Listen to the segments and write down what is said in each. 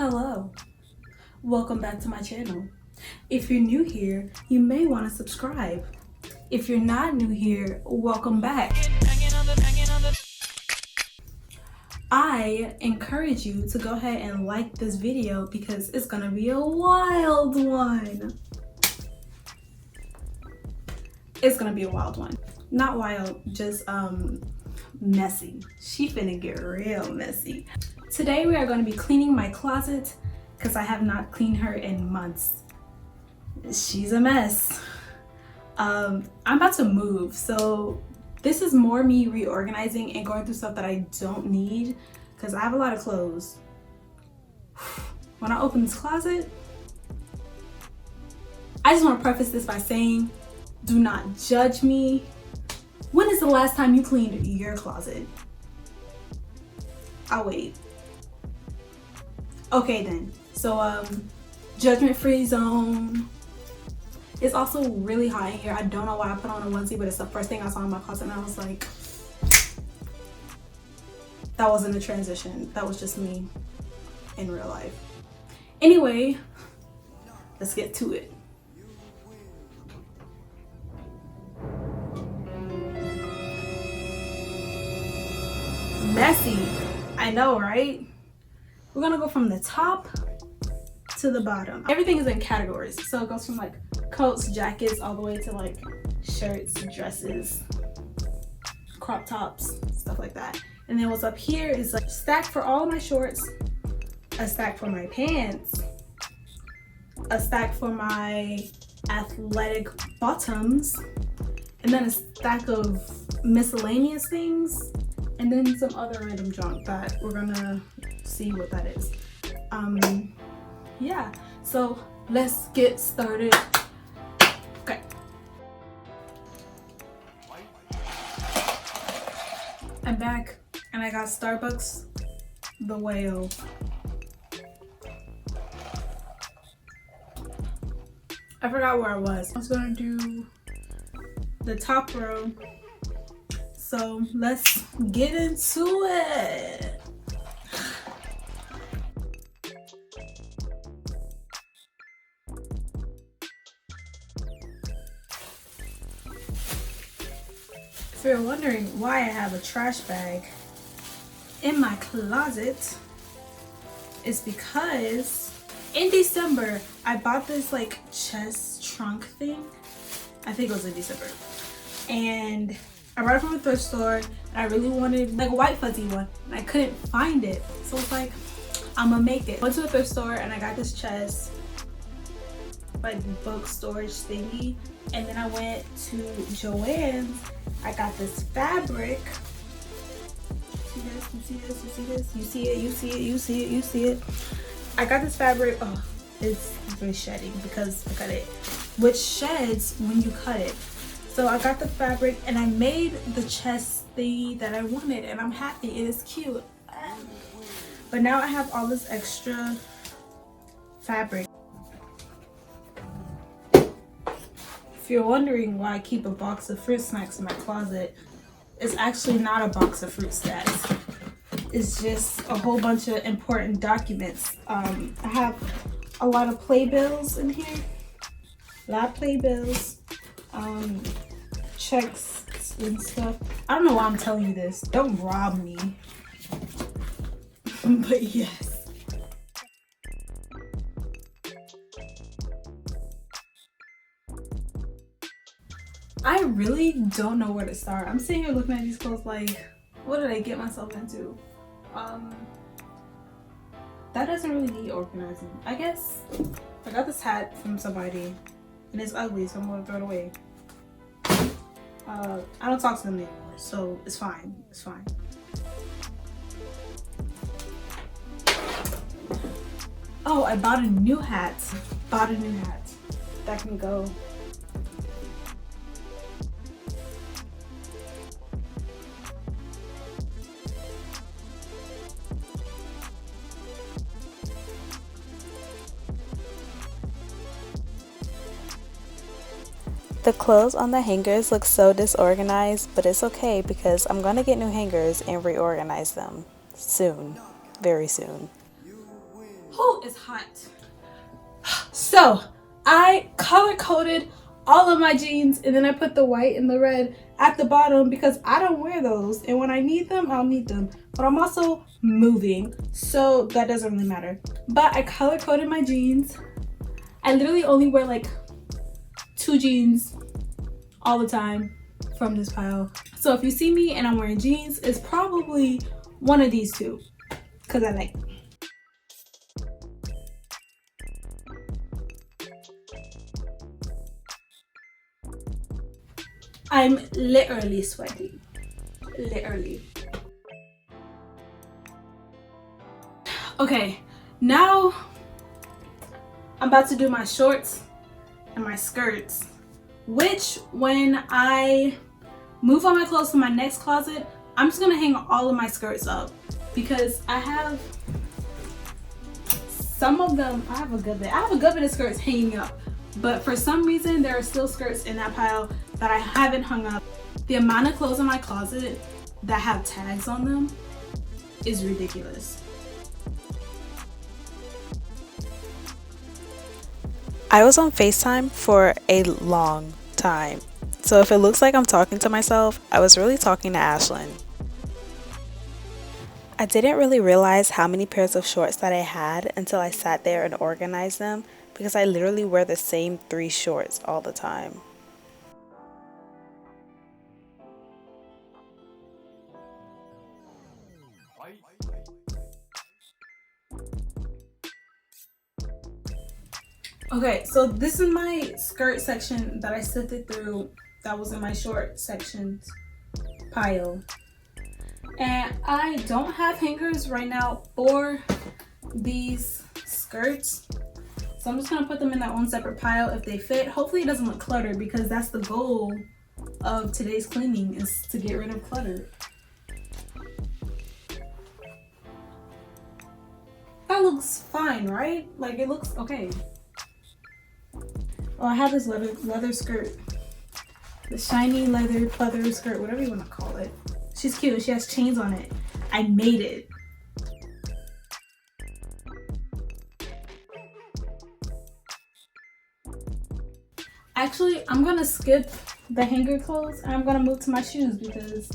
Hello, welcome back to my channel. If you're new here, you may want to subscribe. If you're not new here, welcome back. I encourage you to go ahead and like this video because it's gonna be a wild one. It's gonna be a wild one. Not wild, just messy. She finna get real messy. Today we are going to be cleaning my closet because I have not cleaned her in months. She's a mess. I'm about to move, so this is more me reorganizing and going through stuff that I don't need because I have a lot of clothes. When I open this closet, I just want to preface this by saying, do not judge me. When is the last time you cleaned your closet? I'll wait. Okay then, so judgment free zone. It's also really hot in here. I don't know why I put on a onesie, but it's the first thing I saw in my closet and I was like, that wasn't a transition. That was just me in real life. Anyway, let's get to it. Messy, I know, right? We're gonna go from the top to the bottom. Everything is in categories, so it goes from like coats, jackets, all the way to like shirts, dresses, crop tops, stuff like that. And then what's up here is like a stack for all of my shorts, a stack for my pants, a stack for my athletic bottoms, and then a stack of miscellaneous things, and then some other random junk that we're gonna see what that is. Yeah, so let's get started. Okay. I'm back and I got Starbucks the whale. I forgot where I was. I was gonna do the top row. So let's get into it. If you're wondering why I have a trash bag in my closet, it's because in December I bought this like chest trunk thing. I think it was in December. And I bought it from a thrift store and I really wanted like a white fuzzy one and I couldn't find it. So it's like, I'm gonna make it. Went to a thrift store and I got this chest, like book storage thingy. And then I went to Joann's. I got this fabric. See this? You see this? You see this? You see it? You see it? You see it? You see it? I got this fabric. Oh, it's really shedding because look at it. Which sheds when you cut it. So I got the fabric and I made the chest thingy that I wanted and I'm happy. It is cute. But now I have all this extra fabric. If you're wondering why I keep a box of fruit snacks in my closet, it's actually not a box of fruit snacks. It's just a whole bunch of important documents. I have a lot of playbills in here. A lot of playbills. Checks and stuff. I don't know why I'm telling you this. Don't rob me. But yes. I really don't know where to start. I'm sitting here looking at these clothes like, what did I get myself into? That doesn't really need organizing. I guess I got this hat from somebody and it's ugly, so I'm gonna throw it away. I don't talk to them anymore, so it's fine. It's fine. Oh, I bought a new hat. Bought a new hat. That can go. The clothes on the hangers look so disorganized, but it's okay because I'm gonna get new hangers and reorganize them soon, very soon. Oh, it's hot. So I color coded all of my jeans, and then I put the white and the red at the bottom because I don't wear those, and when I need them, I'll need them. But I'm also moving, so that doesn't really matter. But I color coded my jeans. I literally only wear like 2 jeans all the time from this pile. So if you see me and I'm wearing jeans, it's probably one of these 2 because I like them. I'm literally sweating. Literally. Okay, now I'm about to do my shorts and my skirts, which when I move all my clothes to my next closet, I'm just gonna hang all of my skirts up because I have some of them. I have a good bit of skirts hanging up, but for some reason there are still skirts in that pile that I haven't hung up. The amount of clothes in my closet that have tags on them is ridiculous. I was on FaceTime for a long time, so if it looks like I'm talking to myself, I was really talking to Ashlyn. I didn't really realize how many pairs of shorts that I had until I sat there and organized them because I literally wear the same 3 shorts all the time. Okay, so this is my skirt section that I sifted through that was in my short sections pile. And I don't have hangers right now for these skirts. So I'm just gonna put them in their own separate pile if they fit. Hopefully it doesn't look cluttered because that's the goal of today's cleaning, is to get rid of clutter. That looks fine, right? Like it looks okay. Oh, I have this leather skirt. The shiny leather skirt, whatever you want to call it. She's cute. She has chains on it. I made it. Actually, I'm gonna skip the hanger clothes and I'm gonna move to my shoes because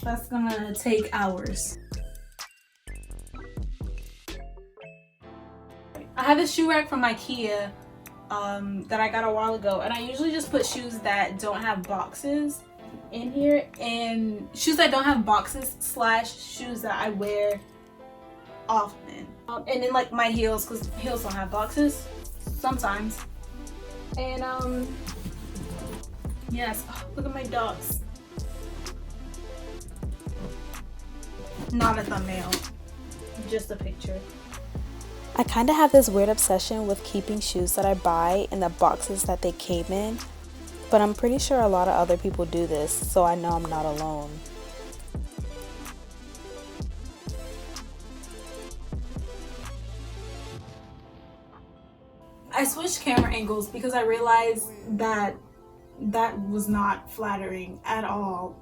that's gonna take hours. I have a shoe rack from IKEA that I got a while ago, and I usually just put shoes that don't have boxes in here, and shoes that don't have boxes / shoes that I wear often, and then like my heels, because heels don't have boxes sometimes. And yes, oh, look at my dogs. Not a thumbnail, just a picture. I kind of have this weird obsession with keeping shoes that I buy in the boxes that they came in, but I'm pretty sure a lot of other people do this, so I know I'm not alone. I switched camera angles because I realized that was not flattering at all,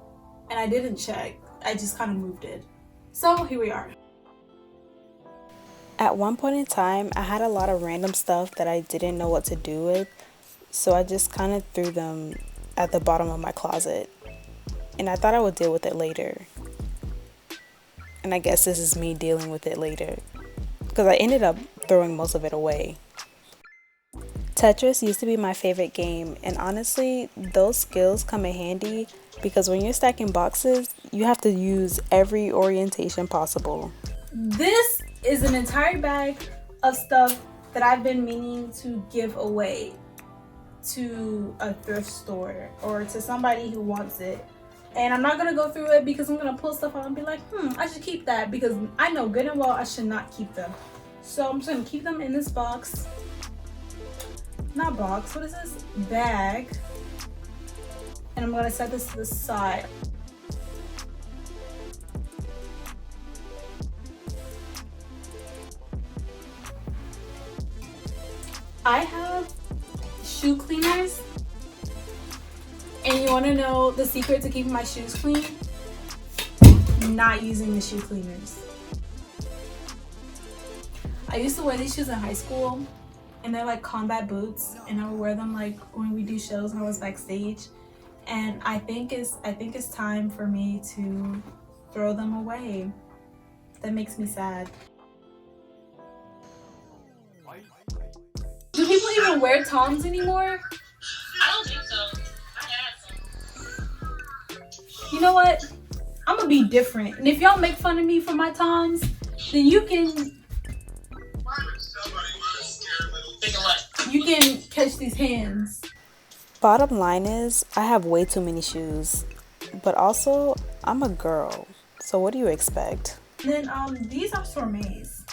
and I didn't check. I just kind of moved it. So here we are. At one point in time, I had a lot of random stuff that I didn't know what to do with, so I just kind of threw them at the bottom of my closet, and I thought I would deal with it later. And I guess this is me dealing with it later, because I ended up throwing most of it away. Tetris used to be my favorite game, and honestly, those skills come in handy because when you're stacking boxes, you have to use every orientation possible. This is an entire bag of stuff that I've been meaning to give away to a thrift store or to somebody who wants it. And I'm not gonna go through it because I'm gonna pull stuff out and be like, I should keep that, because I know good and well I should not keep them. So I'm just gonna keep them in this box. Not box, what is this? Bag. And I'm gonna set this to the side. I have shoe cleaners, and you want to know the secret to keeping my shoes clean? Not using the shoe cleaners. I used to wear these shoes in high school, and they're like combat boots, and I would wear them like when we do shows and I was backstage. And I think it's time for me to throw them away. That makes me sad. Do people even wear Toms anymore? I don't think so. I had some. You know what? I'm gonna be different. And if y'all make fun of me for my Toms, then you can catch these hands. Bottom line is, I have way too many shoes. But also, I'm a girl. So what do you expect? And then these are Stormés.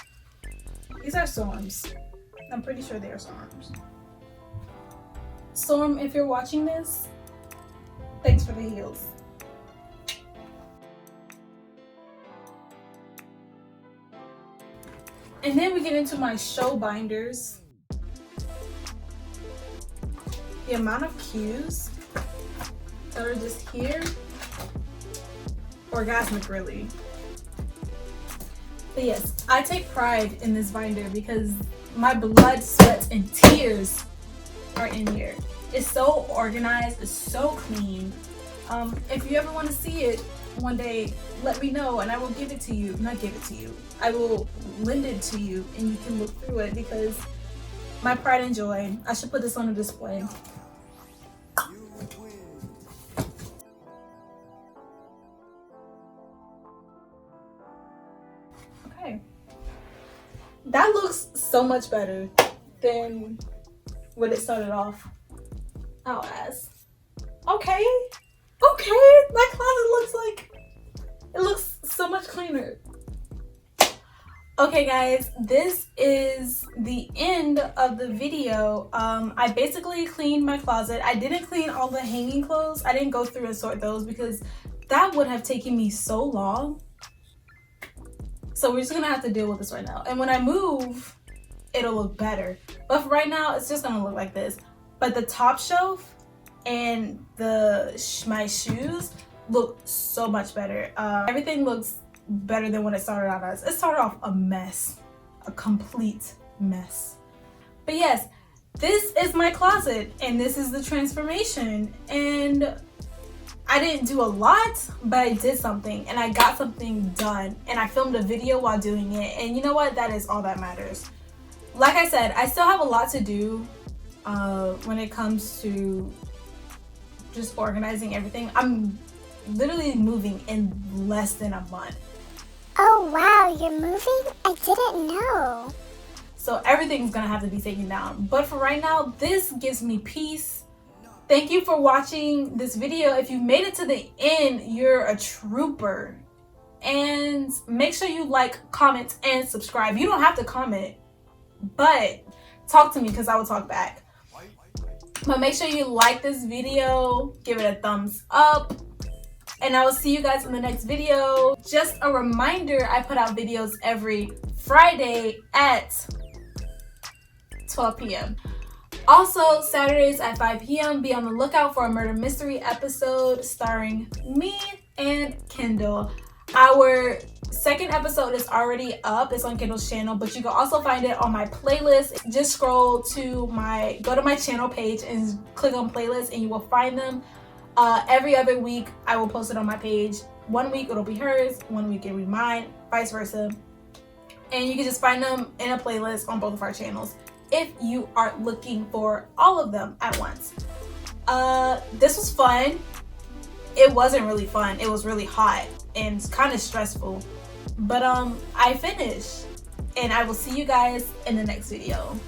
These are Storms. I'm pretty sure they are Storms. Storm, if you're watching this, thanks for the heels. And then we get into my show binders. The amount of cues that are just here, orgasmic really. But yes, I take pride in this binder because my blood, sweat, and tears are in here. It's so organized, it's so clean. If you ever want to see it one day, let me know and I will give it to you. Not give it to you. I will lend it to you and you can look through it because my pride and joy. I should put this on a display. Okay. That looks so much better than what it started off out as. Okay. My closet looks so much cleaner. Okay guys, this is the end of the video. I basically cleaned my closet. I didn't clean all the hanging clothes. I didn't go through and sort those because that would have taken me so long. So we're just gonna have to deal with this right now. And when I move, it'll look better. But for right now, it's just gonna look like this. But the top shelf and my shoes look so much better. Everything looks better than what it started out as. It started off a mess, a complete mess. But yes, this is my closet and this is the transformation. And I didn't do a lot, but I did something and I got something done and I filmed a video while doing it. And you know what? That is all that matters. Like I said, I still have a lot to do when it comes to just organizing everything. I'm literally moving in less than a month. Oh wow, you're moving? I didn't know. So everything's gonna have to be taken down. But for right now, this gives me peace. Thank you for watching this video. If you made it to the end, you're a trooper. And make sure you like, comment, and subscribe. You don't have to comment, but talk to me because I will talk back. But make sure you like this video, give it a thumbs up, and I will see you guys in the next video. Just a reminder, I put out videos every Friday at 12 p.m. Also, Saturdays at 5 p.m. Be on the lookout for a murder mystery episode starring me and Kendall. Our second episode is already up. It's on Kendall's channel, but you can also find it on my playlist. Just scroll to go to my channel page and click on playlists and you will find them. Every other week, I will post it on my page. 1 week it'll be hers, 1 week it'll be mine, vice versa. And you can just find them in a playlist on both of our channels if you are looking for all of them at once. This was fun. It wasn't really fun. It was really hot and kind of stressful. But I finished. And I will see you guys in the next video.